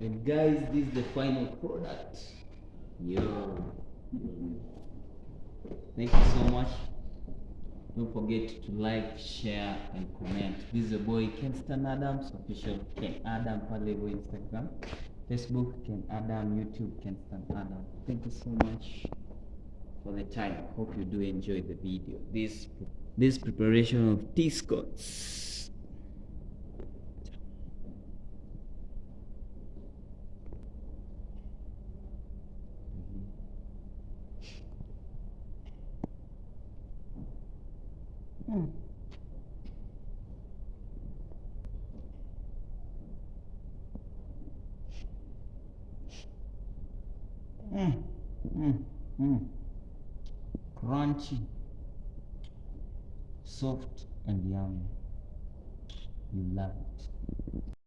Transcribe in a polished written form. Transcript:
And guys, this is the final product. Yo. Thank you so much. Don't forget to like, share, and comment. This is your boy Kenstan Adams, official Ken Adam Palevo Instagram, Facebook Ken Adam, YouTube Kenstan Adam. Thank you so much for the time. Hope you do enjoy the video. This preparation of tea scones. Crunchy, soft, and yummy. You love it.